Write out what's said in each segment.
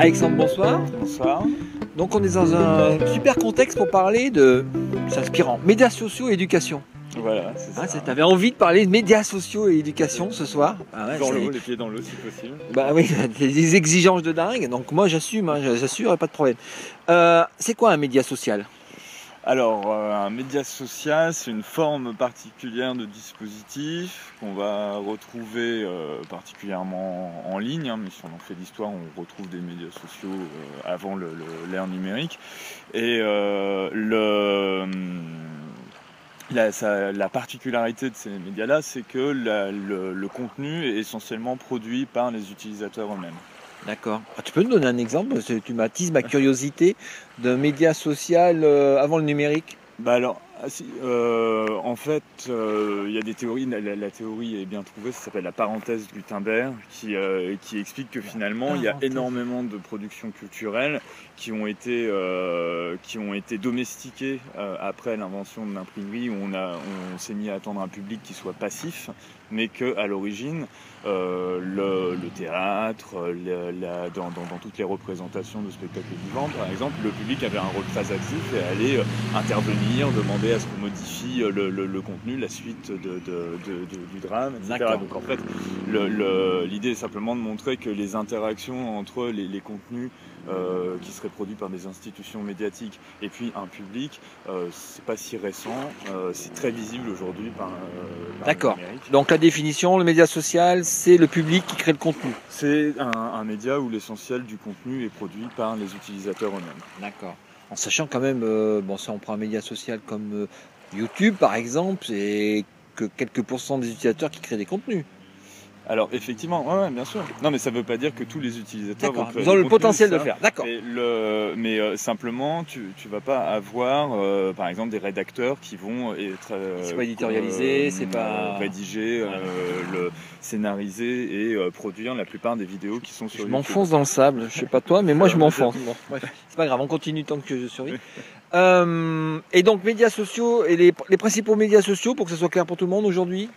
Alexandre, bonsoir. Bonsoir. Donc on est dans un super contexte pour parler de, c'est inspirant, médias sociaux et éducation. Voilà, c'est ça. Tu avais envie de parler de médias sociaux et éducation ce soir. Dans l'eau, les pieds dans l'eau si possible. Bah oui, des exigences de dingue, donc moi j'assume, j'assure, pas de problème. C'est quoi un média social ? Alors, un média social, c'est une forme particulière de dispositif qu'on va retrouver particulièrement en ligne, mais si on en fait l'histoire, on retrouve des médias sociaux avant l'ère numérique. Et la particularité de ces médias-là, c'est que le contenu est essentiellement produit par les utilisateurs eux-mêmes. D'accord. Tu peux nous donner un exemple, parce que tu m'attises ma curiosité d'un média social avant le numérique. Alors, en fait, il y a des théories. La théorie est bien trouvée, ça s'appelle la parenthèse Gutenberg, qui explique que finalement, il y a énormément de productions culturelles qui ont été domestiquées après l'invention de l'imprimerie, où on s'est mis à attendre un public qui soit passif, mais qu'à l'origine, le théâtre, dans toutes les représentations de spectacles vivants, par exemple, le public avait un rôle très actif et allait intervenir, demander à ce qu'on modifie le contenu, la suite du drame, etc. Donc en fait, l'idée est simplement de montrer que les interactions entre les contenus qui seraient produits par des institutions médiatiques et puis un public, c'est pas si récent, c'est très visible aujourd'hui par D'accord. le numérique. Donc la définition, le média social, c'est le public qui crée le contenu. C'est un média où l'essentiel du contenu est produit par les utilisateurs eux-mêmes. D'accord. En sachant quand même, si on prend un média social comme YouTube par exemple, c'est que quelques pourcents des utilisateurs qui créent des contenus. Alors effectivement, ouais, bien sûr. Non, mais ça ne veut pas dire que tous les utilisateurs vont créer ils ont le du potentiel contenu, de le faire. D'accord. Mais simplement, tu vas pas avoir, par exemple, des rédacteurs qui vont être. C'est pas éditorialisé, c'est pas rédiger, scénariser et produire la plupart des vidéos qui sont sur YouTube. Je m'enfonce dans le sable. Je sais pas toi, mais moi je m'enfonce. Bon, bref, c'est pas grave, on continue tant que je survis. Et donc médias sociaux et les principaux médias sociaux pour que ce soit clair pour tout le monde aujourd'hui.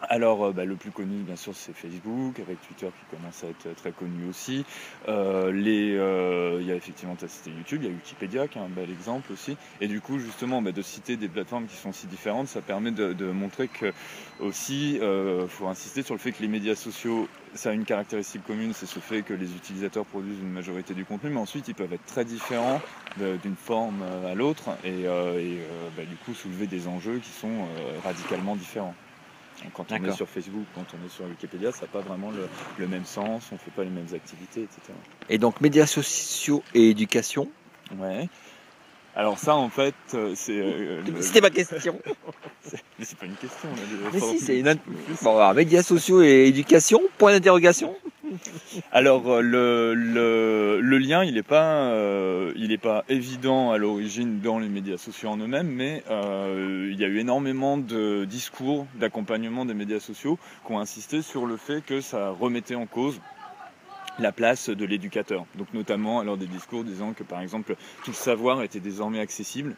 Alors, le plus connu, bien sûr, c'est Facebook, avec Twitter qui commence à être très connu aussi. Il y a effectivement, tu as cité YouTube, il y a Wikipédia qui est un bel exemple aussi. Et du coup, justement, de citer des plateformes qui sont si différentes, ça permet de montrer que aussi, faut insister sur le fait que les médias sociaux, ça a une caractéristique commune, c'est ce fait que les utilisateurs produisent une majorité du contenu, mais ensuite, ils peuvent être très différents d'une forme à l'autre et du coup, soulever des enjeux qui sont radicalement différents. Quand on est sur Facebook, quand on est sur Wikipédia, ça n'a pas vraiment le même sens, on ne fait pas les mêmes activités, etc. Et donc médias sociaux et éducation. Ouais. Alors ça, en fait, c'est... C'était ma question. Mais c'est pas une question. Mais si, c'est une... Bon, alors, médias sociaux et éducation, point d'interrogation. Alors le lien, il n'est pas évident à l'origine dans les médias sociaux en eux-mêmes, mais il y a eu énormément de discours d'accompagnement des médias sociaux qui ont insisté sur le fait que ça remettait en cause la place de l'éducateur. Donc notamment alors des discours disant que par exemple tout le savoir était désormais accessible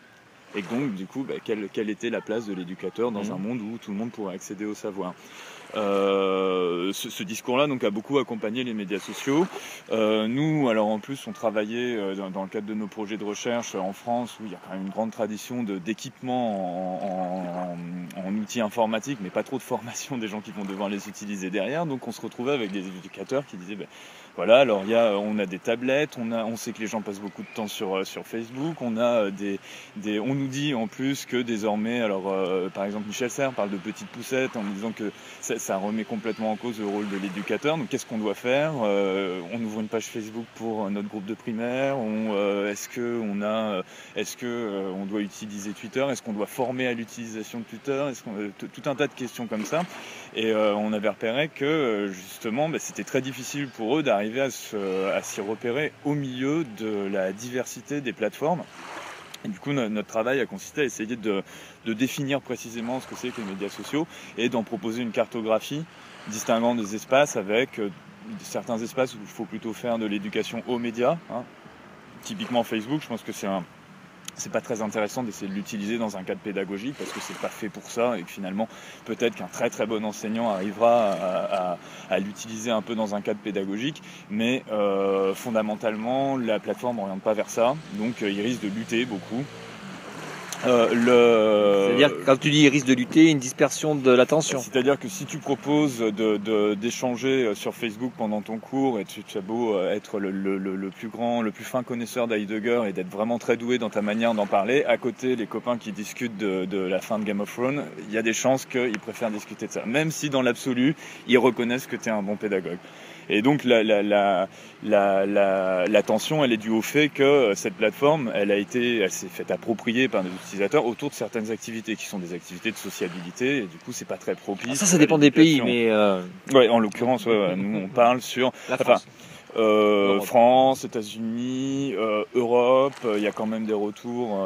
et donc du coup quelle était la place de l'éducateur dans un monde où tout le monde pourrait accéder au savoir. Ce discours-là donc a beaucoup accompagné les médias sociaux. Nous, alors en plus, on travaillait dans le cadre de nos projets de recherche en France, où il y a quand même une grande tradition d'équipement en outils informatiques, mais pas trop de formation des gens qui vont devoir les utiliser derrière. Donc on se retrouvait avec des éducateurs qui disaient voilà, alors on a des tablettes, on sait que les gens passent beaucoup de temps sur Facebook, on nous dit en plus que désormais, alors par exemple Michel Serres parle de petites poussettes en disant que ça remet complètement en cause le rôle de l'éducateur. Donc qu'est-ce qu'on doit faire ? On ouvre une page Facebook pour notre groupe de primaire. Est-ce que on doit utiliser Twitter ? Est-ce qu'on doit former à l'utilisation de Twitter ? Tout un tas de questions comme ça. Et on avait repéré que justement, c'était très difficile pour eux d'arriver à s'y repérer au milieu de la diversité des plateformes. Et du coup, notre travail a consisté à essayer de définir précisément ce que c'est que les médias sociaux et d'en proposer une cartographie distinguant des espaces avec certains espaces où il faut plutôt faire de l'éducation aux médias. Typiquement Facebook, je pense que c'est c'est pas très intéressant d'essayer de l'utiliser dans un cadre pédagogique parce que c'est pas fait pour ça et que finalement peut-être qu'un très très bon enseignant arrivera à l'utiliser un peu dans un cadre pédagogique, mais fondamentalement la plateforme n'oriente pas vers ça, donc il risque de lutter beaucoup. C'est-à-dire que quand tu dis il risque de lutter, une dispersion de l'attention. C'est-à-dire que si tu proposes d'échanger sur Facebook pendant ton cours et tu as beau être le plus grand, le plus fin connaisseur d'Heidegger et d'être vraiment très doué dans ta manière d'en parler, à côté les copains qui discutent de la fin de Game of Thrones, il y a des chances qu'ils préfèrent discuter de ça, même si dans l'absolu ils reconnaissent que tu es un bon pédagogue. Et donc la tension, elle est due au fait que cette plateforme, elle s'est faite approprier par des utilisateurs autour de certaines activités qui sont des activités de sociabilité. Et du coup, c'est pas très propice. Ça dépend des pays, mais ouais, en l'occurrence, nous on parle sur la France. France, États-Unis, Europe, il y a quand même des retours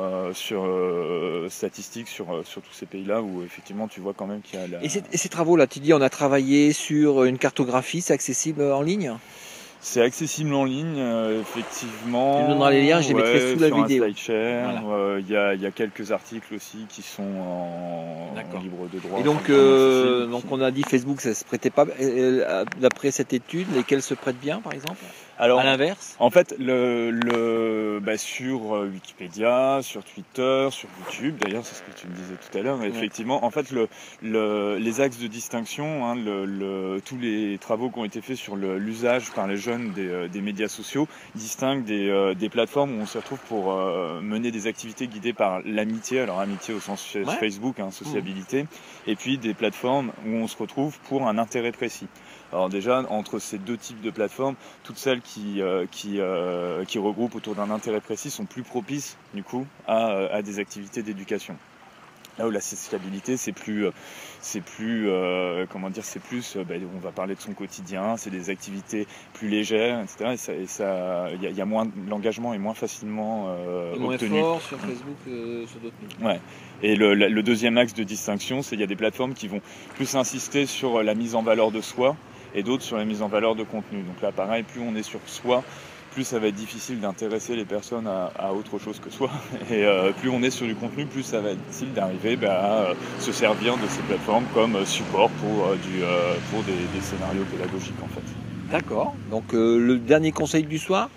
statistiques sur tous ces pays-là où effectivement tu vois quand même qu'il y a Et ces travaux-là, tu dis on a travaillé sur une cartographie, c'est accessible en ligne ? C'est accessible en ligne, effectivement. Tu me donneras les liens, je les mettrai sous la vidéo. SlideShare. Voilà. Y a quelques articles aussi qui sont en libre de droit. Et donc on a dit Facebook, ça se prêtait pas. D'après cette étude, lesquels se prêtent bien, par exemple ? Alors, à l'inverse ? En fait, sur Wikipédia, sur Twitter, sur YouTube, d'ailleurs, c'est ce que tu me disais tout à l'heure, effectivement, en fait, les axes de distinction, hein, tous les travaux qui ont été faits sur l'usage par les jeunes des médias sociaux distinguent des plateformes où on se retrouve pour mener des activités guidées par l'amitié, alors amitié au sens Facebook, hein, sociabilité, et puis des plateformes où on se retrouve pour un intérêt précis. Alors déjà, entre ces deux types de plateformes, toutes celles qui regroupent autour d'un intérêt précis sont plus propices, du coup, à des activités d'éducation. Là où la sociabilité, c'est plus, on va parler de son quotidien, c'est des activités plus légères, etc. Il y a moins, l'engagement est moins facilement obtenu. Moins fort sur Facebook que sur d'autres médias. Ouais. Et le deuxième axe de distinction, c'est qu'il y a des plateformes qui vont plus insister sur la mise en valeur de soi et d'autres sur la mise en valeur de contenu. Donc là, pareil, plus on est sur soi, plus ça va être difficile d'intéresser les personnes à autre chose que soi. Et plus on est sur du contenu, plus ça va être difficile d'arriver à se servir de ces plateformes comme support pour des scénarios pédagogiques, en fait. D'accord. Donc le dernier conseil du soir ?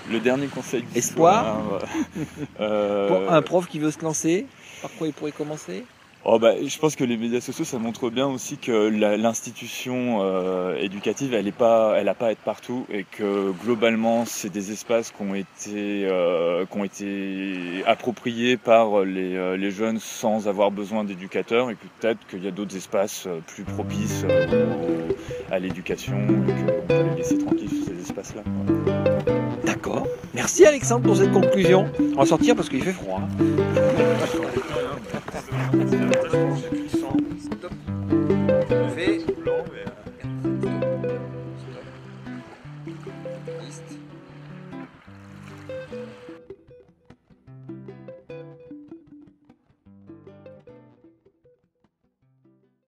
Le dernier conseil du Espoir. soir. Pour un prof qui veut se lancer, par quoi il pourrait commencer ? Je pense que les médias sociaux, ça montre bien aussi que l'institution éducative, elle n'a pas à être partout et que globalement, c'est des espaces qui ont été appropriés par les jeunes sans avoir besoin d'éducateurs et que peut-être qu'il y a d'autres espaces plus propices à l'éducation et qu'on peut les laisser tranquilles sur ces espaces-là. D'accord. Merci Alexandre pour cette conclusion. On va sortir parce qu'il fait froid.